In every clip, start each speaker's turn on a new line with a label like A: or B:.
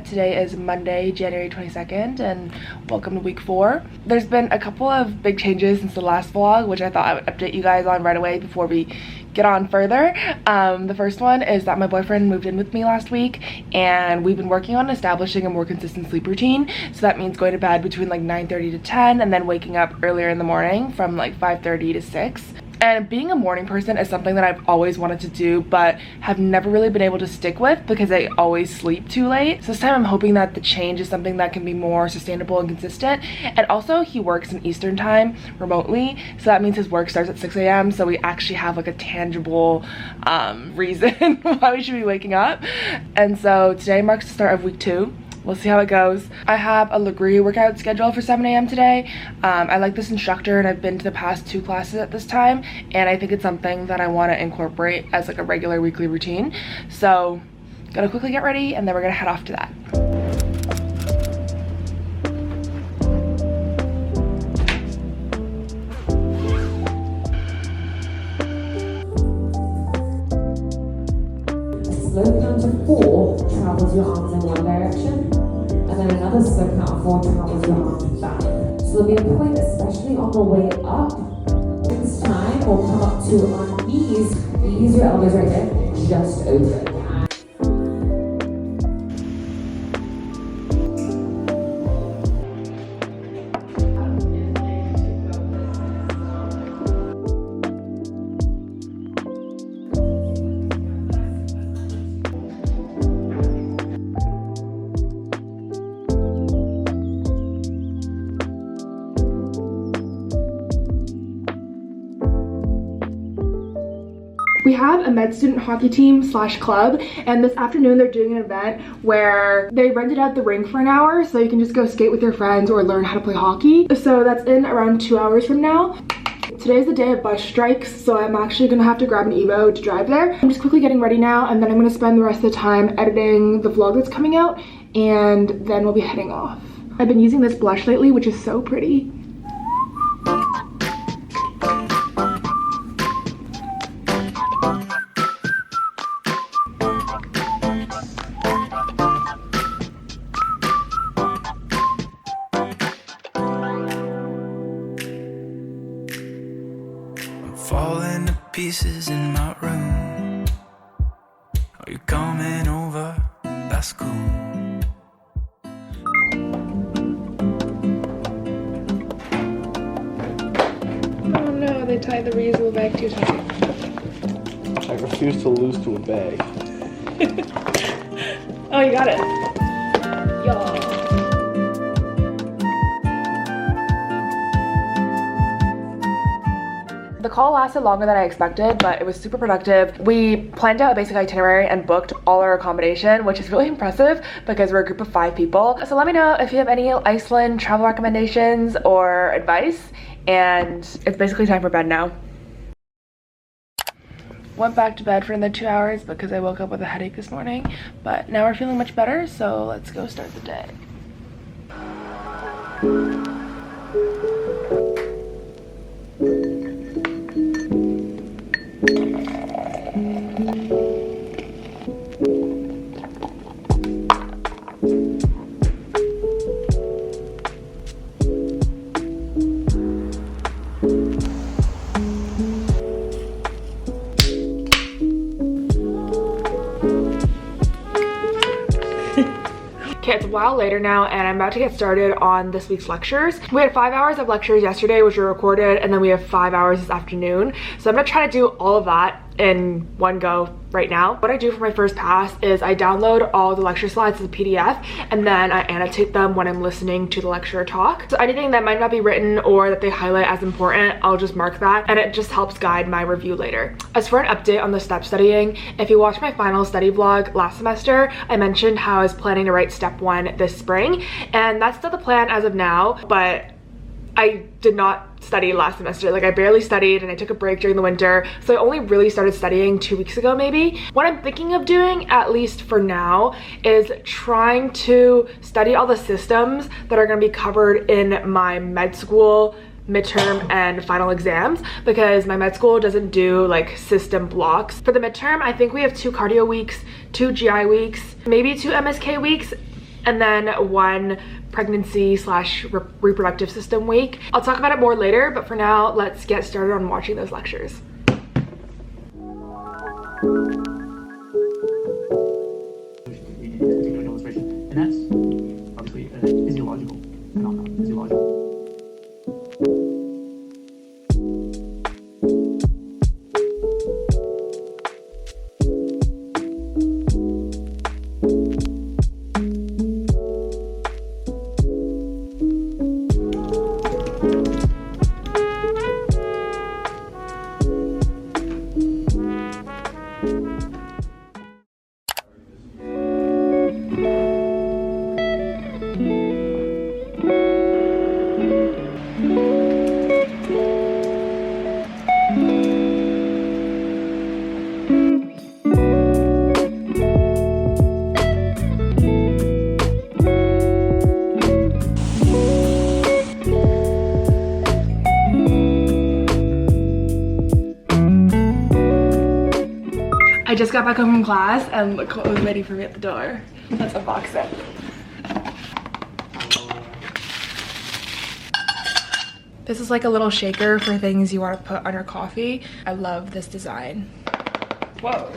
A: Today is Monday, January 22nd, and welcome to week 4. There's been a couple of big changes since the last vlog, which I thought I would update you guys on right away before we get on further. The first one is that my boyfriend moved in with me last week, and we've been working on establishing a more consistent sleep routine. So that means going to bed between like 9:30 to 10 and then waking up earlier in the morning from like 5:30 to 6. And being a morning person is something that I've always wanted to do, but have never really been able to stick with because I always sleep too late. So this time I'm hoping that the change is something that can be more sustainable and consistent. And also he works in Eastern time remotely, so that means his work starts at 6 a.m. So we actually have like a tangible reason why we should be waking up. And so today marks the start of week 2. We'll see how it goes. I have a Legree workout scheduled for 7 a.m. today. I like this instructor and I've been to the past 2 classes at this time, and I think it's something that I want to incorporate as like a regular weekly routine. So gotta quickly get ready and then we're gonna head off to that.
B: Slow count of 4 travels your arms in one direction, and then another slow count of 4 travels your arms back. So there'll be a point, especially on the way up. This time we'll come up to our knees. Use your elbows right there, just over it.
A: We have a med student hockey team / club, and this afternoon they're doing an event where they rented out the rink for an hour so you can just go skate with your friends or learn how to play hockey. So that's in around 2 hours from now. Today's the day of bus strikes, so I'm actually gonna have to grab an Evo to drive there. I'm just quickly getting ready now, and then I'm gonna spend the rest of the time editing the vlog that's coming out, and then we'll be heading off. I've been using this blush lately, which is so pretty.
C: Falling to pieces in my room. Are you coming over? That's cool.
A: Oh no, they tied the reusable bag too tight.
D: I refuse to lose to a bag.
A: Oh, you got it. Y'all. The call lasted longer than I expected, but it was super productive. We planned out a basic itinerary and booked all our accommodation, which is really impressive because we're a group of 5 people. So let me know if you have any Iceland travel recommendations or advice. And it's basically time for bed now. Went back to bed for another 2 hours because I woke up with a headache this morning, but now we're feeling much better, so let's go start the day. Okay, it's a while later now and I'm about to get started on this week's lectures. We had 5 hours of lectures yesterday, which were recorded, and then we have 5 hours this afternoon. So I'm gonna try to do all of that in one go right now. What I do for my first pass is I download all the lecture slides as a PDF, and then I annotate them when I'm listening to the lecturer talk. So anything that might not be written or that they highlight as important, I'll just mark that, and it just helps guide my review later. As for an update on the step studying, if you watched my final study vlog last semester, I mentioned how I was planning to write step 1 this spring, and that's still the plan as of now, but I did not study last semester. Like, I barely studied and I took a break during the winter, so I only really started studying 2 weeks ago maybe. What I'm thinking of doing, at least for now, is trying to study all the systems that are going to be covered in my med school midterm and final exams, because my med school doesn't do like system blocks. For the midterm, I think we have 2 cardio weeks, 2 GI weeks, maybe 2 MSK weeks, and then 1 pregnancy / reproductive system week. I'll talk about it more later, but for now, let's get started on watching those lectures.
E: Illustration, and that's obviously a physiological phenomenon. Physiological.
A: I just got back home from class and look what was waiting for me at the door. Let's unbox it. This is like a little shaker for things you want to put on your coffee. I love this design. Whoa.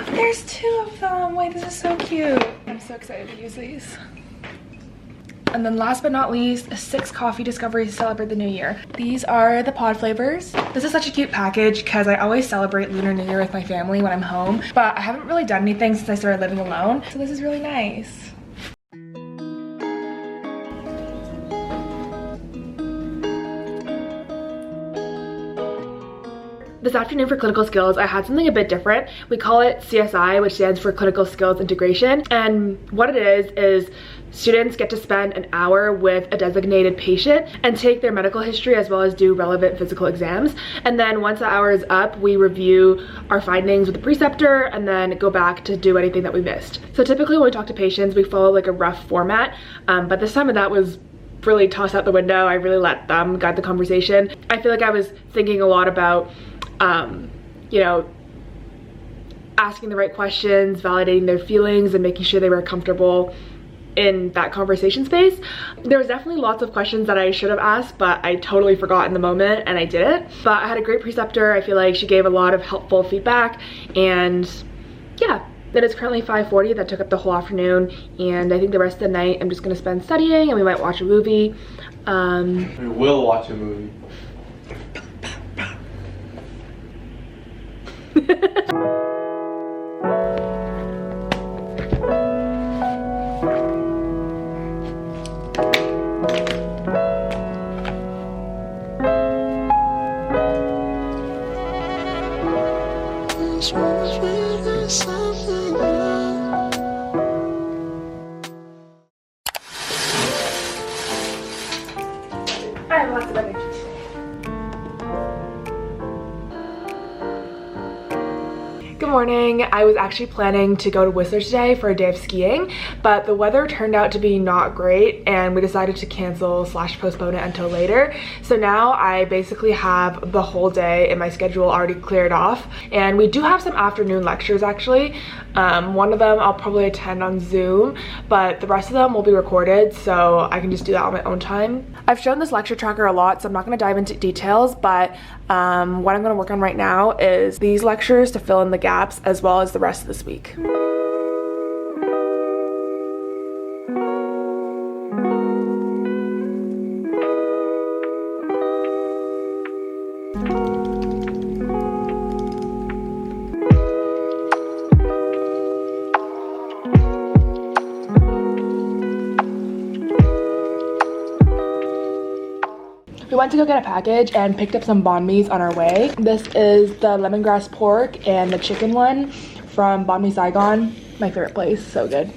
A: There's 2 of them. Wait, this is so cute. I'm so excited to use these. And then last but not least, 6 coffee discoveries to celebrate the new year. These are the pod flavors. This is such a cute package because I always celebrate Lunar New Year with my family when I'm home, but I haven't really done anything since I started living alone, so this is really nice. This afternoon for clinical skills, I had something a bit different. We call it CSI, which stands for Clinical Skills Integration. And what it is students get to spend an hour with a designated patient and take their medical history as well as do relevant physical exams. And then once the hour is up, we review our findings with the preceptor and then go back to do anything that we missed. So typically when we talk to patients, we follow like a rough format, but this time that was really tossed out the window. I really let them guide the conversation. I feel like I was thinking a lot about you know, asking the right questions, validating their feelings, and making sure they were comfortable in that conversation space. There was definitely lots of questions that I should have asked, but I totally forgot in the moment and I didn't. But I had a great preceptor. I feel like she gave a lot of helpful feedback, and yeah. Then it's currently 5:40. That took up the whole afternoon, and I think the rest of the night I'm just gonna spend studying, and we might watch a movie.
D: We will watch a movie.
A: I have lots of energy today. Good morning. I was actually planning to go to Whistler today for a day of skiing, but the weather turned out to be not great and we decided to cancel / postpone it until later. So now I basically have the whole day in my schedule already cleared off, and we do have some afternoon lectures actually. One of them I'll probably attend on Zoom, but the rest of them will be recorded so I can just do that on my own time. I've shown this lecture tracker a lot, so I'm not going to dive into details, but what I'm going to work on right now is these lectures to fill in the gaps as well as the rest of this week. We went to go get a package and picked up some banh mi's on our way. This is the lemongrass pork and the chicken one from Banh Mi Saigon. My favorite place, so good.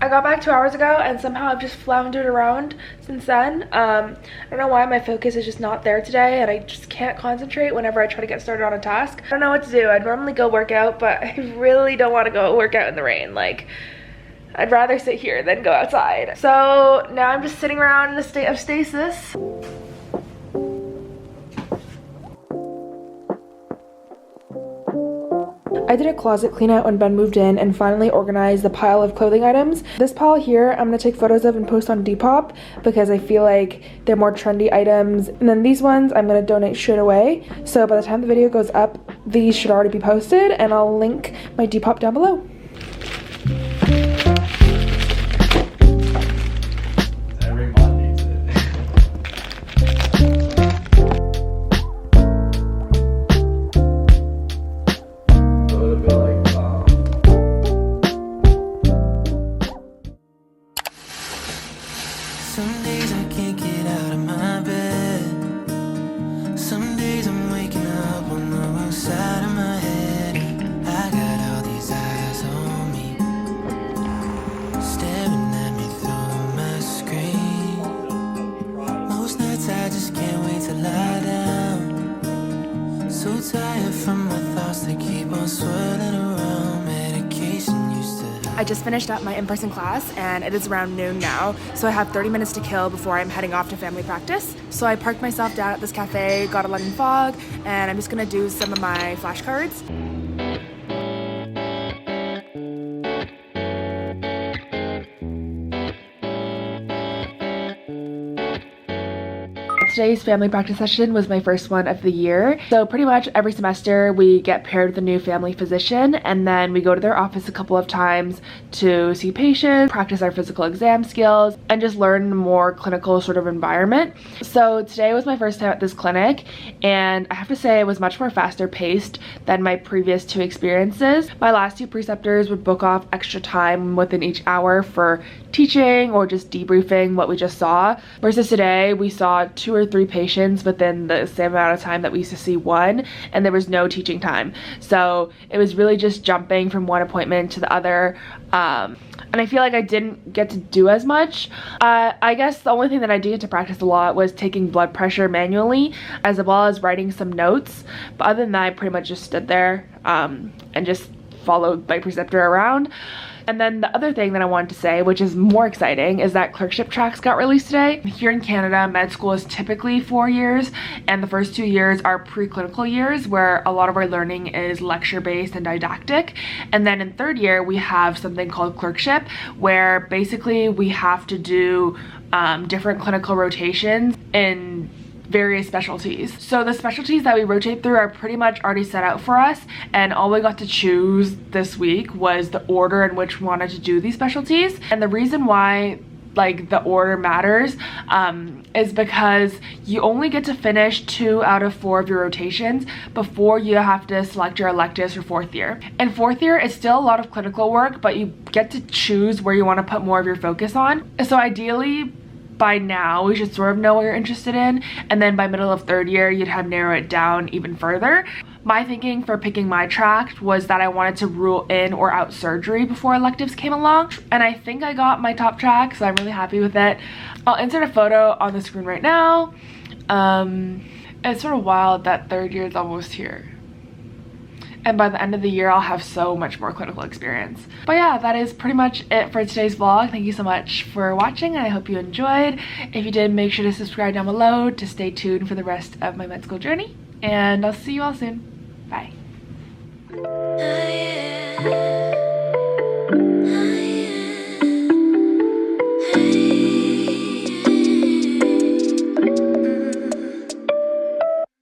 A: I got back 2 hours ago and somehow I've just floundered around since then. I don't know why my focus is just not there today, and I just can't concentrate whenever I try to get started on a task. I don't know what to do. I'd normally go work out, but I really don't want to go work out in the rain. Like, I'd rather sit here than go outside. So now I'm just sitting around in a state of stasis. I did a closet clean out when Ben moved in and finally organized the pile of clothing items. This pile here I'm gonna take photos of and post on Depop because I feel like they're more trendy items. And then these ones I'm gonna donate straight away. So by the time the video goes up, these should already be posted, and I'll link my Depop down below.
D: Every mod needs it.
C: Some days I can't get out of my bed. Some days I'm waking up on the wrong side of my head. I got all these eyes on me, staring at me through my screen. Most nights I just can't wait to lie down. So tired from my thoughts that keep on swirling around. Medication used to.
A: I just finished up my in-person class and it is around noon now, so I have 30 minutes to kill before I'm heading off to family practice. So I parked myself down at this cafe, got a London Fog, and I'm just gonna do some of my flashcards. Today's family practice session was my first one of the year. So pretty much every semester we get paired with a new family physician, and then we go to their office a couple of times to see patients, practice our physical exam skills, and just learn a more clinical sort of environment. So today was my first time at this clinic, and I have to say it was much more faster paced than my previous two experiences. My last two preceptors would book off extra time within each hour for teaching or just debriefing what we just saw, versus today we saw 2 or 3 patients within the same amount of time that we used to see one, and there was no teaching time. So it was really just jumping from one appointment to the other, and I feel like I didn't get to do as much. I guess the only thing that I did get to practice a lot was taking blood pressure manually, as well as writing some notes. But other than that, I pretty much just stood there and just followed my preceptor around. And then the other thing that I wanted to say, which is more exciting, is that clerkship tracks got released today. Here in Canada, med school is typically 4 years, and the first 2 years are preclinical years where a lot of our learning is lecture-based and didactic. And then in 3rd year, we have something called clerkship, where basically we have to do different clinical rotations in various specialties. So the specialties that we rotate through are pretty much already set out for us, and all we got to choose this week was the order in which we wanted to do these specialties. And the reason why like the order matters is because you only get to finish 2 out of 4 of your rotations before you have to select your electives for 4th year. In 4th year, it's still a lot of clinical work, but you get to choose where you want to put more of your focus on. So ideally, by now we should sort of know what you're interested in, and then by middle of 3rd year you'd have narrow it down even further. My thinking for picking my track was that I wanted to rule in or out surgery before electives came along, and I think I got my top track, so I'm really happy with it. I'll insert a photo on the screen right now. It's sort of wild that 3rd year is almost here, and by the end of the year I'll have so much more clinical experience. But yeah, that is pretty much it for today's vlog. Thank you so much for watching, and I hope you enjoyed. If you did, make sure to subscribe down below to stay tuned for the rest of my med school journey, and I'll see you all soon. Bye.